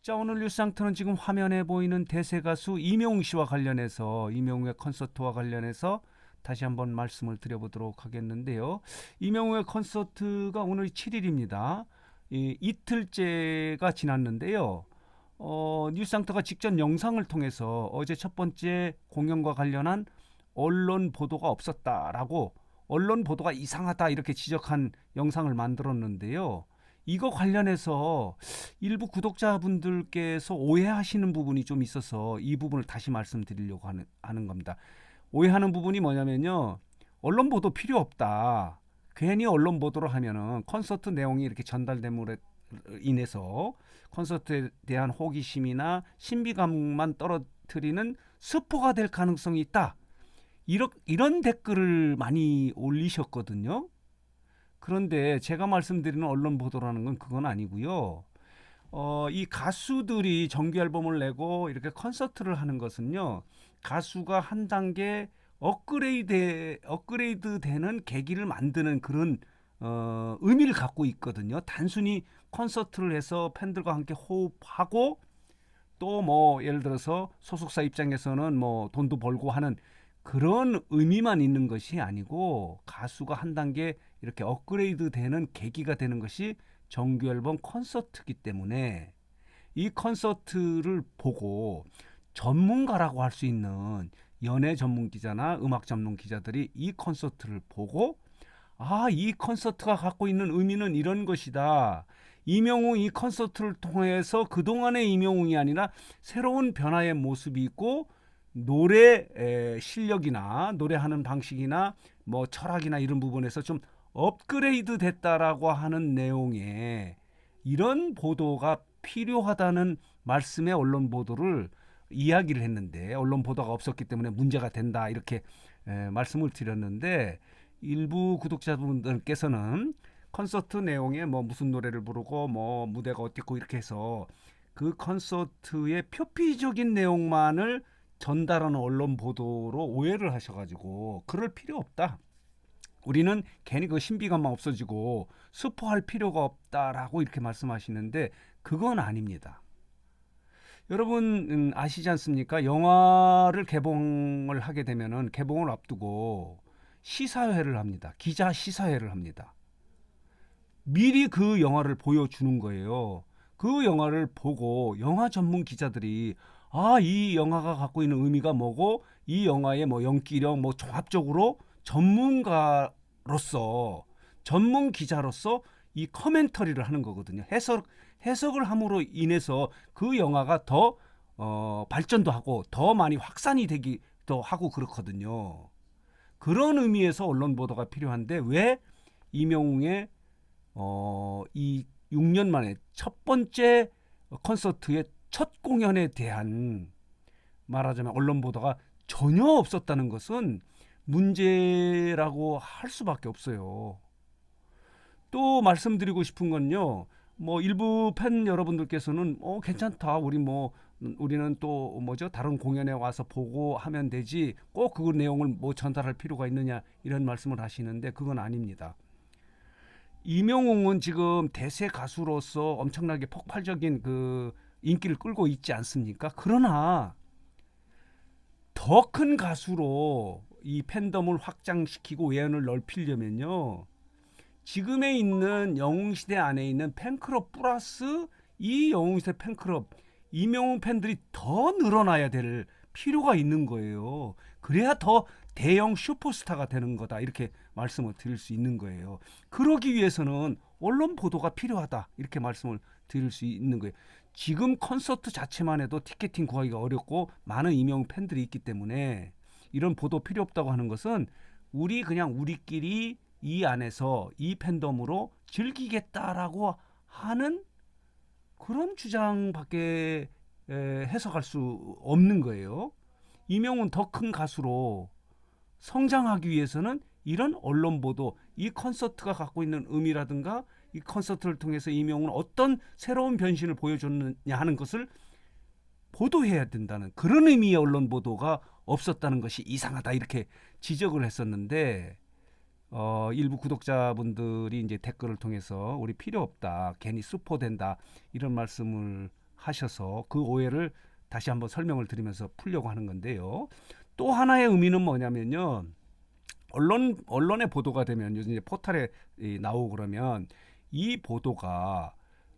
자, 오늘 뉴스상터는 지금 화면에 보이는 대세 가수 이명웅 씨와 관련해서 이명웅의 콘서트와 관련해서 다시 한번 말씀을 드려보도록 하겠는데요. 이명웅의 콘서트가 오늘 7일입니다. 이틀째가 지났는데요. 뉴스상터가 직전 영상을 통해서 어제 첫 번째 공연과 관련한 언론 보도가 없었다라고 언론 보도가 이상하다 이렇게 지적한 영상을 만들었는데요. 이거 관련해서 일부 구독자분들께서 오해하시는 부분이 좀 있어서 이 부분을 다시 말씀드리려고 하는 겁니다. 오해하는 부분이 뭐냐면요. 언론 보도 필요 없다. 괜히 언론 보도를 하면은 콘서트 내용이 이렇게 전달됨으로 인해서 콘서트에 대한 호기심이나 신비감만 떨어뜨리는 스포가 될 가능성이 있다. 이런 댓글을 많이 올리셨거든요. 그런데 제가 말씀드리는 언론 보도라는 건 그건 아니고요. 이 가수들이 정규 앨범을 내고 이렇게 콘서트를 하는 것은요. 가수가 한 단계 업그레이드 되는 계기를 만드는 그런 의미를 갖고 있거든요. 단순히 콘서트를 해서 팬들과 함께 호흡하고 또 뭐 예를 들어서 소속사 입장에서는 뭐 돈도 벌고 하는 그런 의미만 있는 것이 아니고 가수가 한 단계 이렇게 업그레이드 되는 계기가 되는 것이 정규 앨범 콘서트이기 때문에 이 콘서트를 보고 전문가라고 할 수 있는 연예 전문 기자나 음악 전문 기자들이 이 콘서트를 보고 이 콘서트가 갖고 있는 의미는 이런 것이다. 이명웅 이 콘서트를 통해서 그동안의 이명웅이 아니라 새로운 변화의 모습이 있고 노래 실력이나 노래하는 방식이나 뭐 철학이나 이런 부분에서 좀 업그레이드 됐다라고 하는 내용에 이런 보도가 필요하다는 말씀의 언론 보도를 이야기를 했는데 언론 보도가 없었기 때문에 문제가 된다 이렇게 말씀을 드렸는데 일부 구독자분들께서는 콘서트 내용에 뭐 무슨 노래를 부르고 뭐 무대가 어떻고 이렇게 해서 그 콘서트의 표피적인 내용만을 전달하는 언론 보도로 오해를 하셔가지고 그럴 필요 없다. 우리는 괜히 그 신비감만 없어지고 스포할 필요가 없다라고 이렇게 말씀하시는데 그건 아닙니다. 여러분 아시지 않습니까? 영화를 개봉을 하게 되면은 개봉을 앞두고 시사회를 합니다. 기자 시사회를 합니다. 미리 그 영화를 보여주는 거예요. 그 영화를 보고 영화 전문 기자들이 이 영화가 갖고 있는 의미가 뭐고 이 영화의 뭐 연기력 뭐 종합적으로 전문가로서 전문 기자로서 이 커멘터리를 하는 거거든요. 해석을 함으로 인해서 그 영화가 더 발전도 하고 더 많이 확산이 되기도 하고 그렇거든요. 그런 의미에서 언론 보도가 필요한데 왜 이명웅의 이 6년 만에 첫 번째 콘서트의 첫 공연에 대한 말하자면 언론 보도가 전혀 없었다는 것은 문제라고 할 수밖에 없어요. 또 말씀드리고 싶은 건요. 뭐 일부 팬 여러분들께서는 괜찮다. 우리는 또 뭐죠? 다른 공연에 와서 보고 하면 되지. 꼭 그 내용을 뭐 전달할 필요가 있느냐 이런 말씀을 하시는데 그건 아닙니다. 이명웅은 지금 대세 가수로서 엄청나게 폭발적인 그 인기를 끌고 있지 않습니까? 그러나 더 큰 가수로 이 팬덤을 확장시키고 외연을 넓히려면요. 지금에 있는 영웅시대 안에 있는 팬클럽 플러스 이 영웅시대 팬클럽 이명웅 팬들이 더 늘어나야 될 필요가 있는 거예요. 그래야 더 대형 슈퍼스타가 되는 거다 이렇게 말씀을 드릴 수 있는 거예요. 그러기 위해서는 언론 보도가 필요하다 이렇게 말씀을 드릴 수 있는 거예요. 지금 콘서트 자체만 해도 티켓팅 구하기가 어렵고 많은 이명웅 팬들이 있기 때문에 이런 보도 필요 없다고 하는 것은 그냥 우리끼리 이 안에서 이 팬덤으로 즐기겠다라고 하는 그런 주장밖에 해석할 수 없는 거예요. 이명웅은 더 큰 가수로 성장하기 위해서는 이런 언론 보도, 이 콘서트가 갖고 있는 의미라든가 이 콘서트를 통해서 이명웅은 어떤 새로운 변신을 보여줬느냐 하는 것을 보도해야 된다는 그런 의미의 언론 보도가 없었다는 것이 이상하다 이렇게 지적을 했었는데 일부 구독자분들이 이제 댓글을 통해서 우리 필요 없다, 괜히 스포된다 이런 말씀을 하셔서 그 오해를 다시 한번 설명을 드리면서 풀려고 하는 건데요. 또 하나의 의미는 뭐냐면요. 언론에 보도가 되면 요즘 이제 포털에 나오고 그러면 이 보도가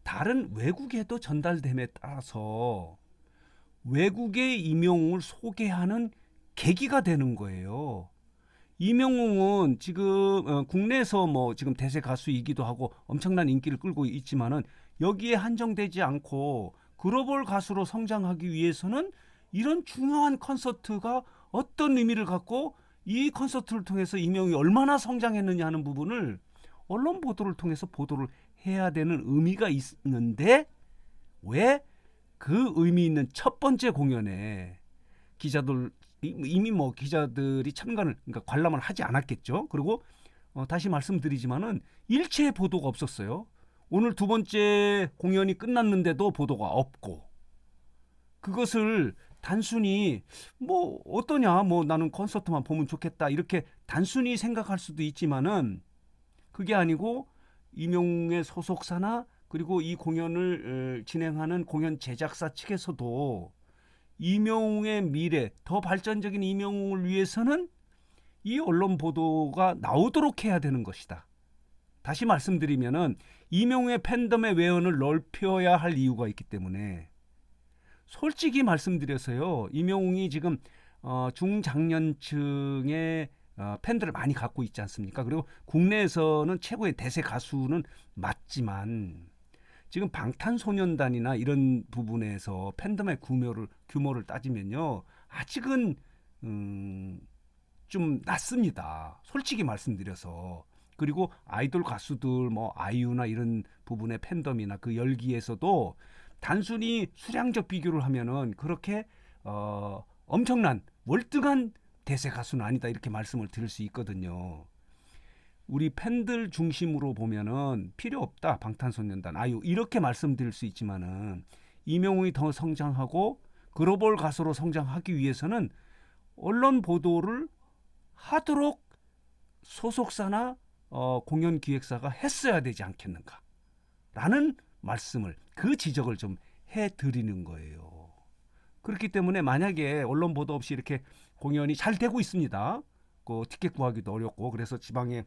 다른 외국에도 전달됨에 따라서 외국의 임영웅을 소개하는 계기가 되는 거예요. 임영웅은 지금 국내에서 뭐 지금 대세 가수이기도 하고 엄청난 인기를 끌고 있지만은 여기에 한정되지 않고 글로벌 가수로 성장하기 위해서는 이런 중요한 콘서트가 어떤 의미를 갖고 이 콘서트를 통해서 임영웅이 얼마나 성장했느냐 하는 부분을 언론 보도를 통해서 보도를 해야 되는 의미가 있는데 왜 그 의미 있는 첫 번째 공연에 기자들 이미 뭐 기자들이 참관을 그러니까 관람을 하지 않았겠죠. 그리고 다시 말씀드리지만은 일체 보도가 없었어요. 오늘 두 번째 공연이 끝났는데도 보도가 없고 그것을 단순히 뭐 어떠냐 뭐 나는 콘서트만 보면 좋겠다 이렇게 단순히 생각할 수도 있지만은 그게 아니고 임영웅의 소속사나 그리고 이 공연을 진행하는 공연 제작사 측에서도 임영웅의 미래, 더 발전적인 임영웅을 위해서는 이 언론 보도가 나오도록 해야 되는 것이다. 다시 말씀드리면은 임영웅의 팬덤의 외연을 넓혀야 할 이유가 있기 때문에 솔직히 말씀드려서요. 임영웅이 지금 중장년층의 팬들을 많이 갖고 있지 않습니까? 그리고 국내에서는 최고의 대세 가수는 맞지만 지금 방탄소년단이나 이런 부분에서 팬덤의 규모를 따지면요. 아직은 좀 낮습니다. 솔직히 말씀드려서. 그리고 아이돌 가수들 뭐 아이유나 이런 부분의 팬덤이나 그 열기에서도 단순히 수량적 비교를 하면은 그렇게 엄청난 월등한 대세 가수는 아니다 이렇게 말씀을 드릴 수 있거든요. 우리 팬들 중심으로 보면은 필요 없다. 방탄소년단, 아이유 이렇게 말씀드릴 수 있지만은 임영웅이 더 성장하고 글로벌 가수로 성장하기 위해서는 언론 보도를 하도록 소속사나 공연 기획사가 했어야 되지 않겠는가라는 말씀을 그 지적을 좀 해드리는 거예요. 그렇기 때문에 만약에 언론 보도 없이 이렇게 공연이 잘 되고 있습니다. 그 티켓 구하기도 어렵고 그래서 지방에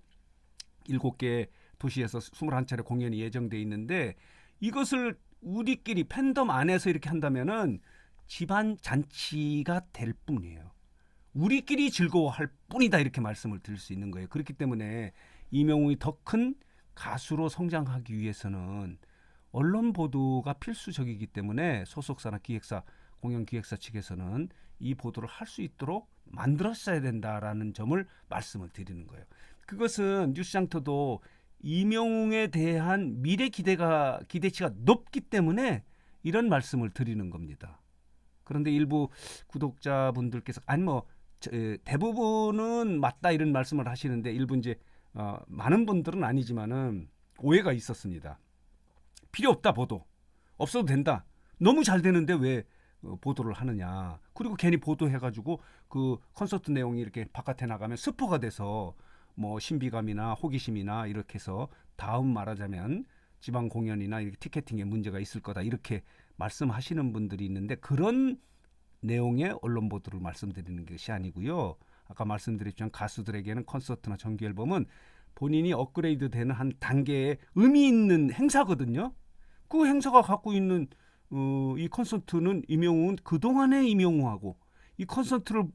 7개 도시에서 21차례 공연이 예정돼 있는데 이것을 우리끼리 팬덤 안에서 이렇게 한다면은 집안 잔치가 될 뿐이에요. 우리끼리 즐거워할 뿐이다 이렇게 말씀을 드릴 수 있는 거예요. 그렇기 때문에 임영웅이 더 큰 가수로 성장하기 위해서는 언론 보도가 필수적이기 때문에 소속사나 기획사, 공연 기획사 측에서는 이 보도를 할 수 있도록 만들었어야 된다라는 점을 말씀을 드리는 거예요. 그것은 뉴스장터도 임영웅에 대한 미래 기대치가 높기 때문에 이런 말씀을 드리는 겁니다. 그런데 일부 구독자분들께서 아니 뭐 대부분은 맞다 이런 말씀을 하시는데 일부 이제 많은 분들은 아니지만은 오해가 있었습니다. 필요 없다 보도 없어도 된다. 너무 잘 되는데 왜 보도를 하느냐. 그리고 괜히 보도해가지고 그 콘서트 내용이 이렇게 바깥에 나가면 스포가 돼서 뭐 신비감이나 호기심이나 이렇게 해서 다음 말하자면 지방 공연이나 이렇게 티켓팅에 문제가 있을 거다 이렇게 말씀하시는 분들이 있는데 그런 내용의 언론 보도를 말씀드리는 것이 아니고요. 아까 말씀드렸지만 가수들에게는 콘서트나 정규 앨범은 본인이 업그레이드 되는 한 단계의 의미 있는 행사거든요. 그 행사가 갖고 있는 이 콘서트는 임영웅은 그동안의 임영웅하고 이 콘서트를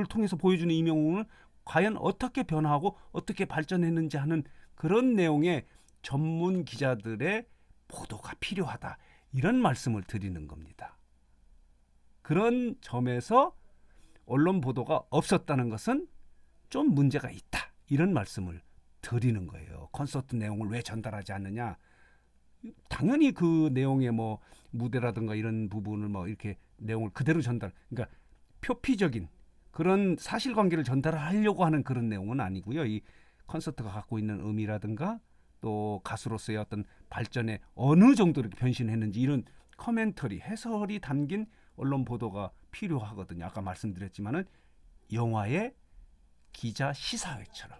통해서 보여주는 임영웅은 과연 어떻게 변화하고 어떻게 발전했는지 하는 그런 내용의 전문 기자들의 보도가 필요하다. 이런 말씀을 드리는 겁니다. 그런 점에서 언론 보도가 없었다는 것은 좀 문제가 있다. 이런 말씀을 드리는 거예요. 콘서트 내용을 왜 전달하지 않느냐. 당연히 그 내용의 뭐 무대라든가 이런 부분을 뭐 이렇게 내용을 그대로 그러니까 표피적인 그런 사실관계를 전달하려고 하는 그런 내용은 아니고요. 이 콘서트가 갖고 있는 의미라든가 또 가수로서의 어떤 발전에 어느 정도 이렇게 변신했는지 이런 커멘터리, 해설이 담긴 언론 보도가 필요하거든요. 아까 말씀드렸지만은 영화의 기자 시사회처럼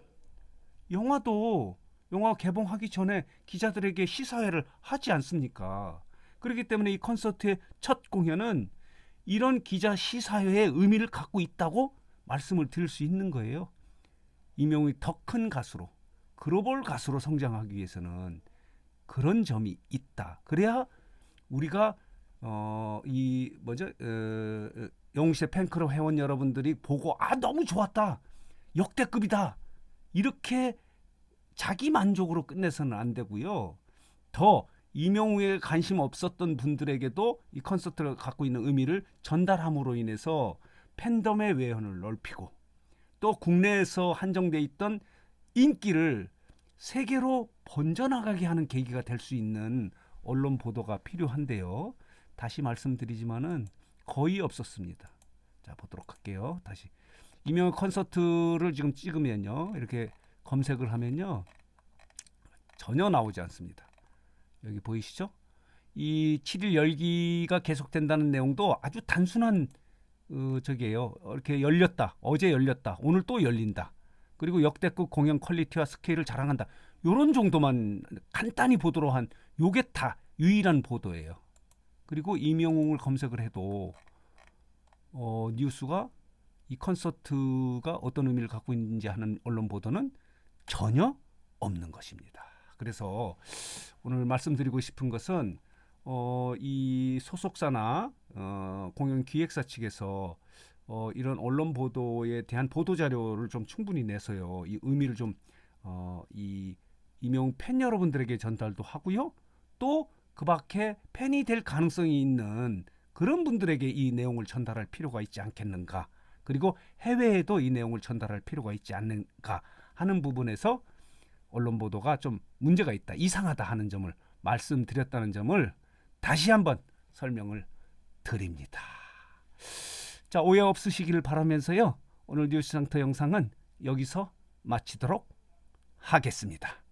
영화 개봉하기 전에 기자들에게 시사회를 하지 않습니까? 그렇기 때문에 이 콘서트의 첫 공연은 이런 기자 시사회의 의미를 갖고 있다고 말씀을 드릴 수 있는 거예요. 이명웅이 더 큰 가수로, 글로벌 가수로 성장하기 위해서는 그런 점이 있다. 그래야 우리가 이 뭐죠? 영웅 씨의 팬클럽 회원 여러분들이 보고 너무 좋았다, 역대급이다, 이렇게 자기 만족으로 끝내서는 안 되고요. 더 이명웅에 관심 없었던 분들에게도 이 콘서트를 갖고 있는 의미를 전달함으로 인해서 팬덤의 외연을 넓히고 또 국내에서 한정돼 있던 인기를 세계로 번져나가게 하는 계기가 될 수 있는 언론 보도가 필요한데요. 다시 말씀드리지만은 거의 없었습니다. 자, 보도록 할게요. 다시 이명웅 콘서트를 지금 찍으면요, 이렇게 검색을 하면요, 전혀 나오지 않습니다. 여기 보이시죠? 이 7일 열기가 계속된다는 내용도 아주 단순한 저기예요. 이렇게 열렸다, 어제 열렸다, 오늘 또 열린다, 그리고 역대급 공연 퀄리티와 스케일을 자랑한다, 요런 정도만 간단히 보도로 한 요게 다 유일한 보도예요. 그리고 이명웅을 검색을 해도 뉴스가 이 콘서트가 어떤 의미를 갖고 있는지 하는 언론 보도는 전혀 없는 것입니다. 그래서 오늘 말씀드리고 싶은 것은 이 소속사나 공연 기획사 측에서 이런 언론 보도에 대한 보도 자료를 좀 충분히 내서요, 이 의미를 좀 이 이명웅 팬 여러분들에게 전달도 하고요, 또 그 밖에 팬이 될 가능성이 있는 그런 분들에게 이 내용을 전달할 필요가 있지 않겠는가, 그리고 해외에도 이 내용을 전달할 필요가 있지 않는가 하는 부분에서 언론 보도가 좀 문제가 있다, 이상하다 하는 점을 말씀드렸다는 점을 다시 한번 설명을 드립니다. 자, 오해 없으시기를 바라면서요, 오늘 뉴스상터 영상은 여기서 마치도록 하겠습니다.